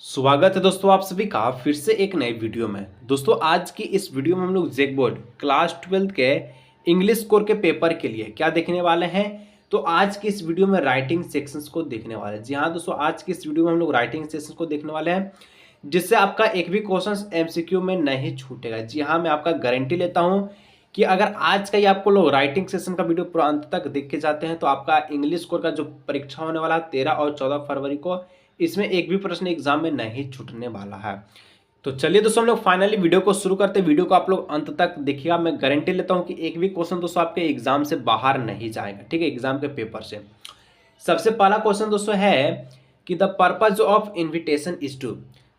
स्वागत है दोस्तों आप सभी का फिर से एक नए वीडियो में। दोस्तों आज की इस वीडियो में हम लोग जेक बोर्ड क्लास 12 के इंग्लिश स्कोर के पेपर के लिए क्या देखने वाले हैं। तो आज की इस वीडियो में राइटिंग सेक्शंस को देखने वाले हैं। जी हाँ दोस्तों, आज की इस वीडियो में हम लोग राइटिंग सेक्शंस को देखने वाले हैं जिससे आपका एक भी क्वेश्चन एमसीक्यू में नहीं छूटेगा। जी हाँ, मैं आपका गारंटी लेता हूँ कि अगर आज का ही आपको लोग राइटिंग सेशन का वीडियो पूरा अंत तक देख के जाते हैं तो आपका इंग्लिश स्कोर का जो परीक्षा होने वाला है 13 और 14 फरवरी को, इसमें एक भी प्रश्न एग्जाम में नहीं छूटने वाला है। तो चलिए दोस्तों हम लोग फाइनली वीडियो को शुरू करते हैं। वीडियो को आप लोग अंत तक देखिएगा। मैं गारंटी लेता हूं कि एक भी क्वेश्चन दोस्तों आपके एग्जाम से बाहर नहीं जाएगा, ठीक है, एग्जाम के पेपर से। सबसे पहला क्वेश्चन दोस्तों है कि the purpose of invitation is to.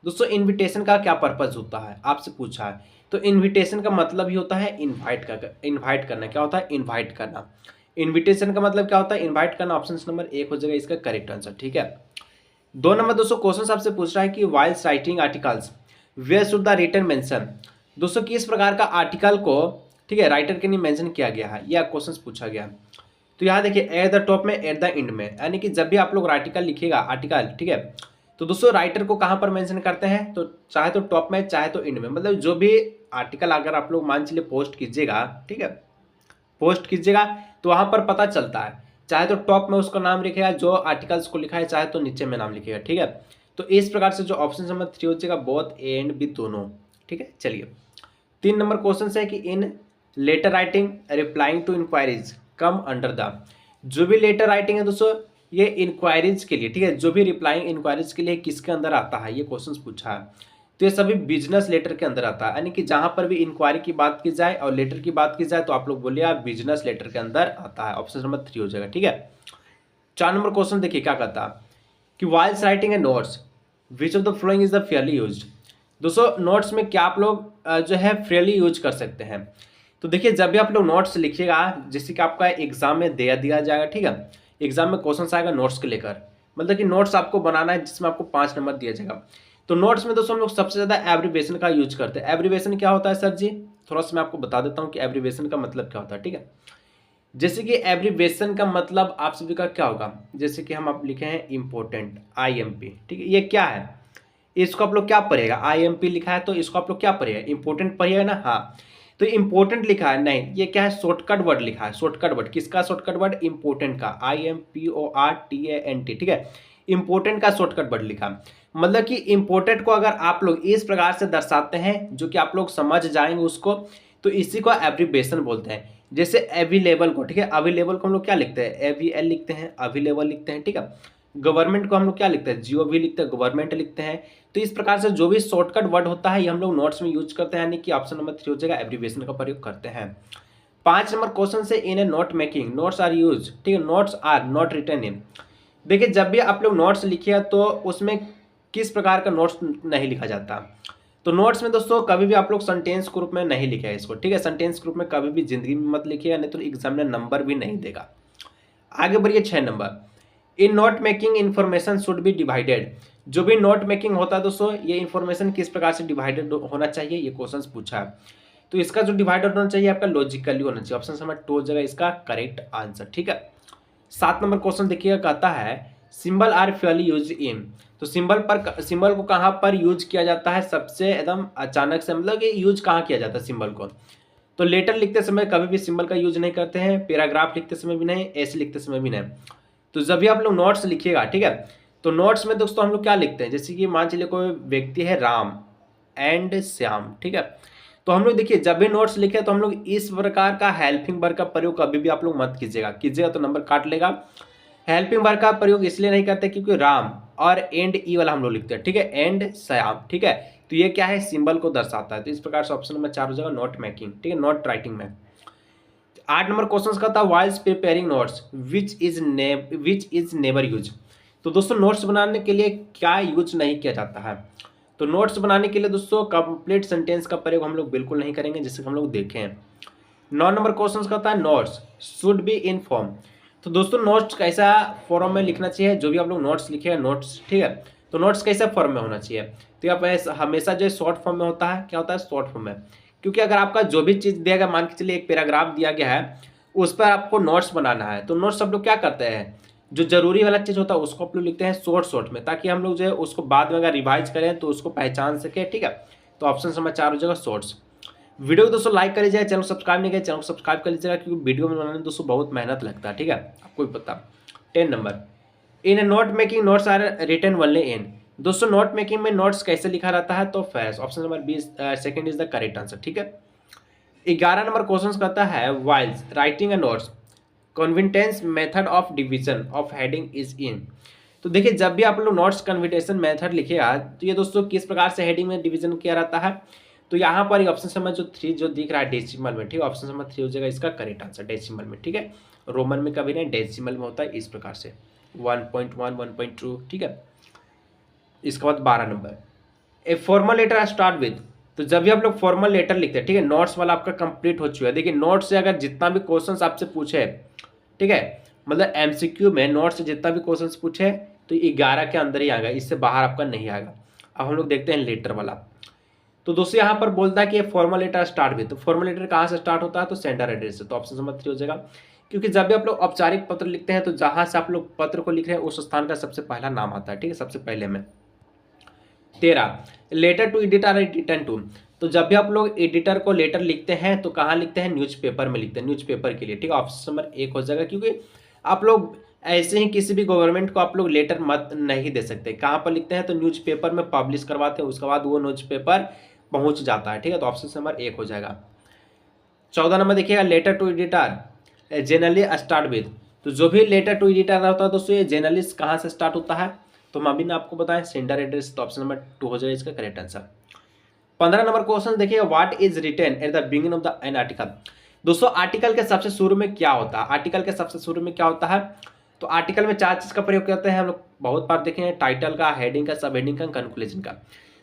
दोस्तों इन्विटेशन का क्या पर्पज होता है आपसे पूछा है। तो इन्विटेशन का मतलब ही होता है इन्वाइट करना। क्या होता है? इन्वाइट करना। इन्विटेशन का मतलब क्या होता है? इन्वाइट करना। ऑप्शन नंबर 1 हो जाएगा इसका करेक्ट आंसर, ठीक है। 2 नंबर दोस्तों क्वेश्चन आपसे पूछ रहा है कि whilst writing articles where should the written mention. दोस्तों किस प्रकार का आर्टिकल को, ठीक है, राइटर के लिए मेंशन किया गया है, यह क्वेश्चन पूछा गया है। तो यहाँ देखिए एट द टॉप में, एट द एंड में, यानी कि जब भी आप लोग आर्टिकल लिखिएगा आर्टिकल, ठीक है, तो दोस्तों राइटर को कहाँ पर मेंशन करते हैं? तो चाहे तो टॉप में चाहे तो एंड में, मतलब जो भी आर्टिकल अगर आप लोग मान चलिए पोस्ट कीजिएगा, ठीक है, पोस्ट कीजिएगा तो वहां पर पता चलता है, चाहे तो टॉप में उसका नाम लिखेगा जो आर्टिकल्स को लिखा है, चाहे तो नीचे में नाम लिखेगा, ठीक है। तो इस प्रकार से जो ऑप्शन नंबर 3 हो जाएगा बोथ ए एंड बी दोनों, ठीक है। चलिए 3 नंबर क्वेश्चन है कि in letter writing replying to inquiries come under the. जो भी लेटर राइटिंग है दोस्तों ये इंक्वायरीज के लिए, ठीक है, जो भी रिप्लाइंग इंक्वायरीज के लिए किसके अंदर आता है, ये क्वेश्चन पूछा है। तो ये सभी बिजनेस लेटर के अंदर आता है, यानी कि जहां पर भी इंक्वायरी की बात की जाए और लेटर की बात की जाए तो आप लोग बोलिए आप बिजनेस लेटर के अंदर आता है। ऑप्शन नंबर 3 हो जाएगा, ठीक है। 4 नंबर क्वेश्चन देखिए क्या कहता है कि whilst writing a notes which of the following is the fairly used. दोस्तों नोट्स में क्या आप लोग जो है फ्रीली यूज कर सकते हैं। तो देखिए जब भी आप लोग नोट्स लिखिएगा, जैसे कि आपका एग्जाम में दे दिया जाएगा, ठीक है, एग्जाम में क्वेश्चन आएगा नोट्स को लेकर, मतलब कि नोट्स आपको बनाना है जिसमें आपको 5 नंबर दिया जाएगा। तो नोट्स में दोस्तों हम लोग सबसे ज़्यादा एब्रीवेशन का यूज करते हैं। एब्रीवेशन क्या होता है सर जी? थोड़ा सा मैं आपको बता देता हूँ कि एब्रीवेशन का मतलब क्या होता है, ठीक है। जैसे कि एब्रीवेशन का मतलब आप सभी का क्या होगा, जैसे कि हम आप लिखे हैं इम्पोर्टेंट IMP, ठीक है, ये क्या है, इसको आप लोग क्या पढ़ेगा, IMP लिखा है तो इसको आप लोग क्या पढ़ेगा, इंपॉर्टेंट पढ़िएगा ना। हाँ, तो इंपॉर्टेंट लिखा है नहीं, ये क्या है, शॉर्टकट वर्ड लिखा है। शॉर्टकट वर्ड किसका? शॉर्टकट वर्ड इंपॉर्टेंट का, IMPORTANT, ठीक है, इंपॉर्टेंट का शॉर्टकट वर्ड लिखा। मतलब कि इंपॉर्टेंट को अगर आप लोग इस प्रकार से दर्शाते हैं जो कि आप लोग समझ जाएंगे उसको, तो इसी को एब्रीवेशन बोलते हैं। जैसे अवेलेबल को, ठीक है, अवेलेबल को हम लोग क्या लिखते हैं, AVL लिखते हैं, अवेलेबल लिखते हैं, ठीक है। गवर्नमेंट को हम लोग क्या लिखते हैं, GOV लिखते हैं, गवर्नमेंट लिखते हैं। तो इस प्रकार से जो भी शॉर्टकट वर्ड होता है ये हम लोग नोट्स में यूज करते हैं, यानी कि ऑप्शन नंबर 3 हो जाएगा, एब्रीवेशन का प्रयोग करते हैं। 5 नंबर क्वेश्चन से in a note making notes are use, ठीक है, notes are not written in. देखिए जब भी आप लोग नोट्स लिखिए तो उसमें किस प्रकार का नोट्स नहीं लिखा जाता। तो नोट्स में दोस्तों कभी भी आप लोग सेंटेंस ग्रुप में नहीं लिखे इसको, ठीक है, सेंटेंस ग्रुप में कभी भी जिंदगी में मत लिखिएगा, नहीं तो एग्जामिनर नंबर भी नहीं देगा। आगे बढ़िए 6 number, in note making information should be divided. जो भी नोट मेकिंग होता है दोस्तों ये इन्फॉर्मेशन किस प्रकार से डिवाइडेड होना चाहिए, ये क्वेश्चन पूछा है। तो इसका जो डिवाइडेड होना चाहिए आपका लॉजिकली होना चाहिए। ऑप्शन नंबर 2 हो जाएगा इसका करेक्ट आंसर, ठीक है। 7 नंबर क्वेश्चन देखिएगा, कहता है सिंबल आर फ्यूअली यूज इन। तो सिंबल को कहाँ पर यूज किया जाता है सबसे एकदम अचानक से, मतलब कि यूज कहाँ किया जाता है सिंबल को। तो लेटर लिखते समय कभी भी सिंबल का यूज नहीं करते हैं, पैराग्राफ लिखते समय भी नहीं, ऐसे लिखते समय भी नहीं। तो जब भी आप लोग नोट्स लिखिएगा, ठीक है, तो नोट्स में दोस्तों हम लोग क्या लिखते हैं, जैसे कि मान चलिए कोई व्यक्ति है राम एंड श्याम, ठीक है, तो हम लोग देखिए जब भी नोट्स लिखे तो हम लोग इस प्रकार का हेल्पिंग वर्ब का प्रयोग कभी भी आप लोग मत कीजिएगा तो नंबर काट लेगा। हेल्पिंग वर्ब का प्रयोग इसलिए नहीं करते क्योंकि राम और एंड ई वाला हम लोग लिखते हैं, ठीक है, एंड श्याम, ठीक है, तो ये क्या है, सिंबल को दर्शाता है। तो इस प्रकार से ऑप्शन नंबर 4 हो जाएगा नोट मेकिंग, ठीक है, नोट राइटिंग में। 8 नंबर क्वेश्चन का था whilst preparing notes which is never use. तो दोस्तों नोट्स बनाने के लिए क्या यूज नहीं किया जाता है। तो नोट्स बनाने के लिए दोस्तों कंप्लीट सेंटेंस का प्रयोग हम लोग बिल्कुल नहीं करेंगे, जैसे हम लोग देखें। 9 नंबर क्वेश्चन का था notes should be in form. तो दोस्तों नोट्स कैसा फॉर्म में लिखना चाहिए, जो भी आप लोग नोट्स लिखे नोट्स, ठीक है, तो नोट्स कैसे फॉर्म में होना चाहिए। तो आप हमेशा जो शॉर्ट फॉर्म में होता है, क्या होता है, शॉर्ट फॉर्म में। क्योंकि अगर आपका जो भी चीज़ दिया गया, मान के चलिए एक पैराग्राफ दिया गया है, उस पर आपको नोट्स बनाना है, तो नोट्स सब लोग क्या करते हैं, जो जरूरी वाला चीज़ होता है उसको आप लोग लिखते हैं शॉर्ट में, ताकि हम लोग जो है उसको बाद में अगर रिवाइज करें तो उसको पहचान सके, ठीक है। तो ऑप्शन नंबर 4 हो जाएगा शॉर्ट्स। वीडियो को दोस्तों लाइक कर लीजिएगा, चैनल सब्सक्राइब नहीं किया चैनल को सब्सक्राइब कर लीजिएगा, क्योंकि वीडियो में बनाने में दोस्तों बहुत मेहनत लगता है, ठीक है, आपको भी पता। 10 number, in note making notes are written only in. दोस्तों नोट मेकिंग में नोट्स कैसे लिखा रहता है, तो face option number 20 second is the correct answer, ठीक है। 11 नंबर क्वेश्चन कहता है whilst writing a notes convenience method of division of heading is in. तो देखिए जब भी आप लोग नोट्स कन्विटेशन मेथड लिखिएगा तो ये दोस्तों किस प्रकार से हेडिंग में डिवीजन किया रहता है, तो यहाँ पर ऑप्शन नंबर जो 3 जो दिख रहा है डेसिमल में, ठीक है, ऑप्शन नंबर 3 हो जाएगा इसका करेक्ट आंसर डेसिमल में, ठीक है। रोमन में कभी नहीं, डेसिमल में होता है इस प्रकार से 1.1 1.2, ठीक है। इसके बाद 12 number, a formal letter start with. तो जब भी आप लोग फॉर्मल लेटर लिखते हैं, ठीक है, नोट्स वाला आपका कंप्लीट हो चुका है। देखिए नोट्स से अगर जितना भी क्वेश्चंस आपसे पूछे, ठीक है, मतलब एमसीक्यू में नोट्स से जितना भी क्वेश्चंस पूछे तो 11 के अंदर ही आएगा, इससे बाहर आपका नहीं आएगा। अब हम लोग देखते हैं लेटर वाला। तो दोस्तों यहाँ पर बोलता है कि फॉर्मल लेटर स्टार्ट विद, तो फॉर्मल लेटर कहाँ से स्टार्ट होता है, तो सेंडर एड्रेस से, तो ऑप्शन नंबर 3 हो जाएगा। क्योंकि जब भी आप लोग औपचारिक पत्र लिखते हैं तो जहाँ से आप लोग पत्र को लिख रहे हैं उस स्थान का सबसे पहला नाम आता है, ठीक है, सबसे पहले में। 13, letter to editor return to. तो जब भी आप लोग एडिटर को लेटर लिखते हैं तो कहाँ लिखते हैं, न्यूज़पेपर में लिखते हैं, न्यूज़पेपर के लिए, ठीक है, ऑप्शन नंबर 1 हो जाएगा। क्योंकि आप लोग ऐसे ही किसी भी गवर्नमेंट को आप लोग लेटर मत नहीं दे सकते, कहाँ पर लिखते हैं तो न्यूज़पेपर में पब्लिश करवाते हैं, उसके बाद वो न्यूज़पेपर पहुँच जाता है, ठीक है, तो ऑप्शन नंबर 1 हो जाएगा। 14 नंबर देखिएगा, letter to editor generally start with. तो जो भी लेटर टू एडिटर होता है दोस्तों ये जनरली कहाँ से स्टार्ट होता है, तो हम अभी ना आपको बताएं सेंडर एड्रेस, तो ऑप्शन नंबर 2 हो जाएगा इसका करेक्ट आंसर। 15 नंबर क्वेश्चन देखिएगा, what is written at the beginning of the an article. दोस्तों आर्टिकल के सबसे शुरू में क्या होता है, आर्टिकल के सबसे शुरू में क्या होता है, तो आर्टिकल में 4 चीज का प्रयोग करते हैं हम लोग, बहुत बार देखे हैं, टाइटल का, हेडिंग का, सब हेडिंग का, कंक्लूजन का।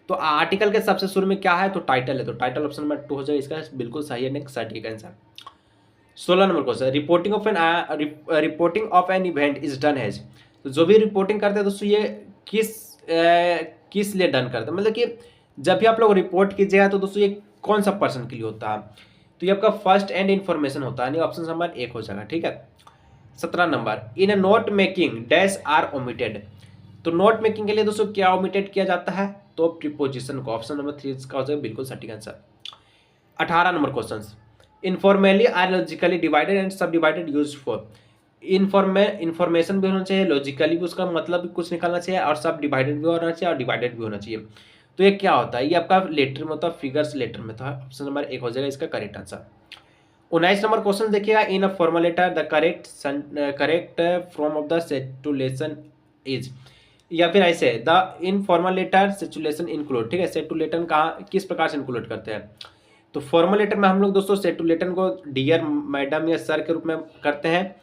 तो आर्टिकल के सबसे शुरू में क्या है, तो टाइटल है, तो टाइटल ऑप्शन नंबर 2 हो जाएगा इसका बिल्कुल सही है, नेक्स्ट सटीक answer. 16 number question, reporting of an event is done has. तो जो भी रिपोर्टिंग करते हैं दोस्तों ये किस लिए डन करते हैं, मतलब कि जब भी आप लोग रिपोर्ट कीजिएगा तो दोस्तों ये कौन सा पर्सन के लिए होता है, तो ये आपका फर्स्ट एंड इन्फॉर्मेशन होता है, ऑप्शन नंबर 1 हो जाएगा, ठीक है। 17 number, in a note making dash are omitted. तो नोट मेकिंग के लिए दोस्तों क्या ओमिटेड किया जाता है, तो प्रीपोजिशन को, ऑप्शन नंबर 3 का हो जाएगा बिल्कुल सटीक answer. 18 number question, informally are logically divided and sub divided use for. Information भी होना चाहिए, लॉजिकली भी उसका मतलब भी कुछ निकालना चाहिए, और सब डिवाइडेड भी होना चाहिए और डिवाइडेड भी होना चाहिए। तो ये क्या होता है, ये आपका लेटर में होता है, फिगर्स लेटर में था, ऑप्शन नंबर 1 हो जाएगा इसका करेक्ट आंसर। 19 नंबर क्वेश्चन देखिएगा, in a formal letter the correct form of the salutation is, या फिर ऐसे the in formal letter salutation include, ठीक है, सेटुलेटन कहाँ किस प्रकार से इंक्लूड करते हैं, तो फॉर्मल लेटर में हम लोग दोस्तों सेटुलेटन को डियर मैडम या सर के रूप में करते हैं।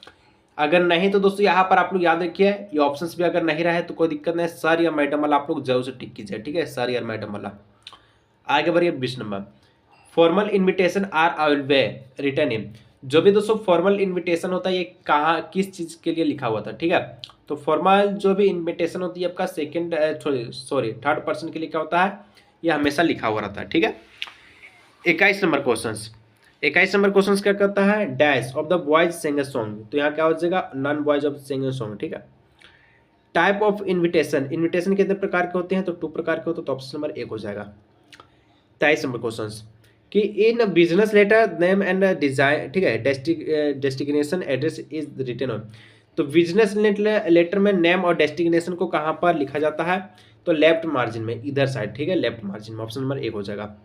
अगर नहीं तो दोस्तों यहाँ पर आप लोग याद रखिए, ये ऑप्शंस भी अगर नहीं रहे तो कोई दिक्कत नहीं, सर या मैडम वाला आप लोग जरूर से टिक कीजिए, ठीक है, सर या मैडम वाला। आगे बढ़िए 20 number, formal invitation are always written in. जो भी दोस्तों फॉर्मल इन्विटेशन होता है ये कहाँ किस चीज़ के लिए लिखा हुआ था, ठीक है, तो फॉर्मल जो भी इन्विटेशन होती है आपका थर्ड पर्सन के लिए क्या होता है, ये हमेशा लिखा हुआ रहता है, ठीक है। 21 नंबर क्वेश्चन क्या कहता है, dash of the boys sing song. तो यहाँ क्या हो जाएगा, non boys of sing song, ठीक है। टाइप ऑफ इन्विटेशन कितने प्रकार के होते हैं, तो 2 प्रकार के होते हैं, तो ऑप्शन नंबर 1 हो जाएगा। 23 नंबर क्वेश्चन कि in business letter name and design, ठीक है, destination address is written on. तो बिजनेस लेटर में नेम और डेस्टिनेशन को कहाँ पर लिखा जाता है, तो लेफ्ट मार्जिन में, इधर साइड, ठीक है, लेफ्ट मार्जिन में, ऑप्शन नंबर 1 हो जाएगा।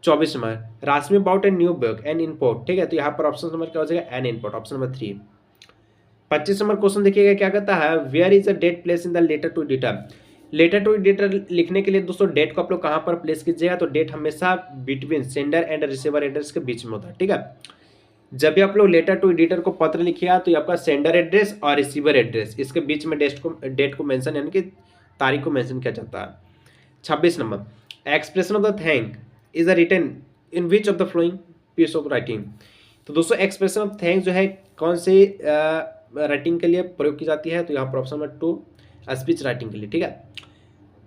24 number, Rashmi about a new book an import, ठीक है, तो यहाँ पर ऑप्शन नंबर क्या हो जाएगा, an import, option number 3। 25 number question देखिएगा क्या कहता है, where is a date place in the letter to editor. Letter to editor लिखने के लिए दोस्तों डेट को आप लोग कहाँ पर प्लेस कीजिएगा, तो डेट हमेशा between sender and receiver address के बीच में होता है, ठीक है। जब भी आप लोग लेटर टू एडिटर को पत्र लिखिएगा तो ये आपका सेंडर एड्रेस और रिसीवर एड्रेस इसके बीच में डेट को मेंशन यानी कि तारीख को मेंशन किया जाता है। 26 number, expression of the thank is a written in which of the following piece of writing. तो दोस्तों एक्सप्रेशन ऑफ थैंक्स जो है कौन से राइटिंग के लिए प्रयोग की जाती है, तो यहाँ पर ऑप्शन नंबर 2 स्पीच राइटिंग के लिए, ठीक है।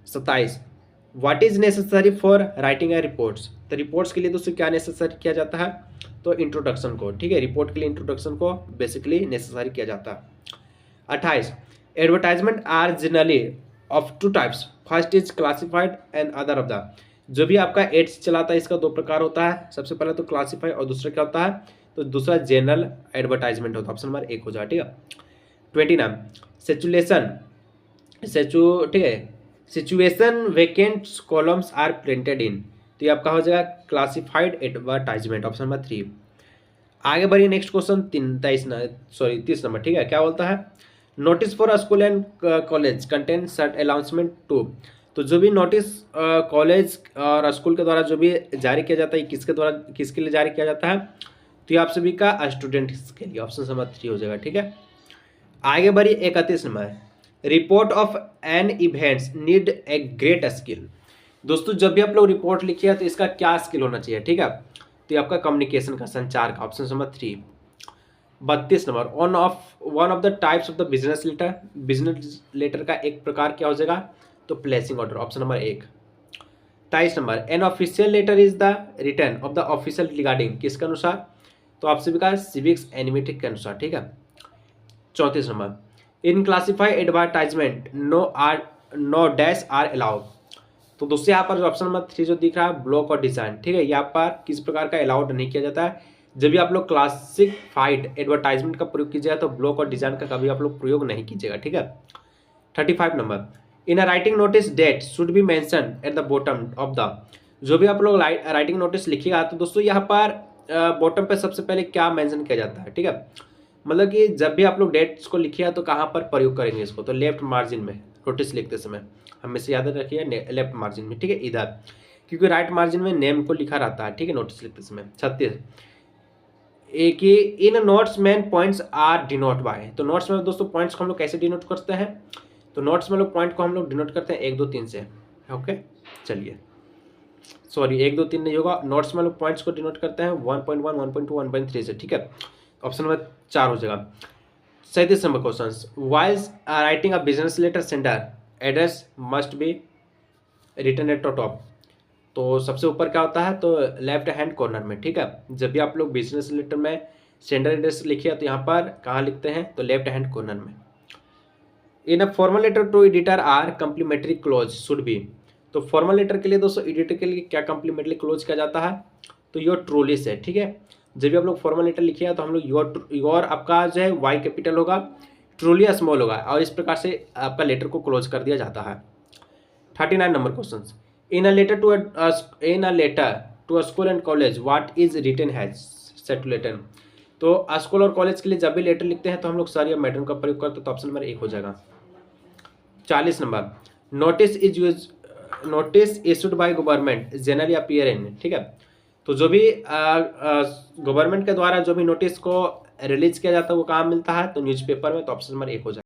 27, what is necessary for writing a reports. तो रिपोर्ट्स के लिए दोस्तों क्या नेसेसरी किया जाता है, तो इंट्रोडक्शन को, ठीक है, रिपोर्ट के लिए इंट्रोडक्शन को बेसिकली नेसेसरी किया जाता है। 28, advertisement are generally of two types, first is classified and other of the. जो भी आपका एड्स चलाता है इसका दो प्रकार होता है, सबसे पहले तो क्लासिफाई और दूसरा क्या होता है, तो दूसरा जनरल एडवर्टाइजमेंट होता है। ऑप्शन नंबर 1 हो जाए, ठीक है। 29, सिचुएशन ठीक है, situation vacant columns are printed in, तो ये आपका हो जाएगा क्लासिफाइड एडवर्टाइजमेंट, ऑप्शन नंबर 3। आगे बढ़िए नेक्स्ट क्वेश्चन 30 नंबर, ठीक है। क्या बोलता है, notice for school and college contain short announcement to, तो जो भी नोटिस कॉलेज और स्कूल के द्वारा जो भी जारी किया जाता है, किसके द्वारा किसके लिए जारी किया जाता है, तो ये आप सभी का स्टूडेंट्स के लिए, ऑप्शन नंबर 3 हो जाएगा, ठीक है। आगे बढ़िए 31 number, report of an events need a great skill. दोस्तों जब भी आप लोग रिपोर्ट लिखिए तो इसका क्या स्किल होना चाहिए, ठीक है, तो ये आपका कम्युनिकेशन का, संचार का, option number 3। 32 number, one of the types of the business letter, business letter का एक प्रकार क्या हो जाएगा, तो placing order, option number 1। 23 number, an official letter is the return of the official regarding, किसके अनुसार, तो आप सभी का सिविक्स एनिमेटिक के अनुसार, ठीक है। 34 number, in classify advertisement no dash are allowed, तो दोस्तों यहाँ पर ऑप्शन नंबर 3 जो दिख रहा है ब्लॉक और डिजाइन, ठीक है, यहाँ पर किस प्रकार का अलाउड नहीं किया जाता है। जब भी आप लोग क्लासिफाइड एडवर्टाइजमेंट का प्रयोग कीजिएगा तो ब्लॉक और डिजाइन का कभी आप लोग प्रयोग नहीं कीजिएगा, ठीक है। 35 number, in a writing notice date should be mention at the bottom of the, जो भी आप लोग राइटिंग नोटिस लिखिएगा तो दोस्तों यहाँ पर बॉटम पे सबसे पहले क्या मेंशन किया जाता है, ठीक है, मतलब कि जब भी आप लोग डेट्स को लिखिएगा तो कहाँ पर प्रयोग करेंगे इसको, तो लेफ्ट मार्जिन में नोटिस लिखते समय हमेशा याद रखिए लेफ्ट मार्जिन में, ठीक है, इधर, क्योंकि राइट मार्जिन में नेम को लिखा रहता है, ठीक है, नोटिस लिखते समय। 36, एक ही इन नोट्स में पॉइंट्स आर डिनोट बाय, तो नोट्स में दोस्तों पॉइंट्स को हम लोग कैसे डिनोट करते हैं, तो नोट्स में लोग पॉइंट को हम लोग डिनोट करते हैं 1 2 3 से, ओके, चलिए सॉरी 1 2 3 नहीं होगा, नोट्स में लोग पॉइंट्स को डिनोट करते हैं 1.1 1.2 1.3 से, ठीक है, ऑप्शन नंबर 4 हो जाएगा। 37 number question, whiles writing a business letter sender address must be written at top, तो सबसे ऊपर क्या होता है, तो लेफ्ट हैंड कॉर्नर में, ठीक है, जब भी आप लोग बिजनेस लेटर में सेंडर एड्रेस लिखिए तो यहाँ पर कहाँ लिखते हैं, तो लेफ्ट हैंड कॉर्नर में। In a formal letter to editor are complimentary close should be, तो फॉर्मल लेटर के लिए दोस्तों एडिटर के लिए क्या कंप्लीमेंट्री क्लोज किया जाता है, तो योर ट्रूली से, ठीक है, जब भी आप लोग फॉर्मल लेटर लिखिए तो हम लोग योर आपका जो है वाई कैपिटल होगा, ट्रूली स्मॉल होगा, और इस प्रकार से आपका लेटर को क्लोज कर दिया जाता है। 39 number question, in a letter to a school and college what is written has set to letter, तो स्कूल और कॉलेज के लिए जब भी लेटर लिखते हैं तो हम लोग सारी मैडम का प्रयोग करते हैं, तो ऑप्शन नंबर 1 हो जाएगा। 40 number, notice issued by government generally appear in, ठीक है, तो जो भी गवर्नमेंट के द्वारा जो भी नोटिस को रिलीज किया जाता है वो कहाँ मिलता है, तो न्यूज़पेपर में, तो ऑप्शन नंबर 1 हो जाएगा।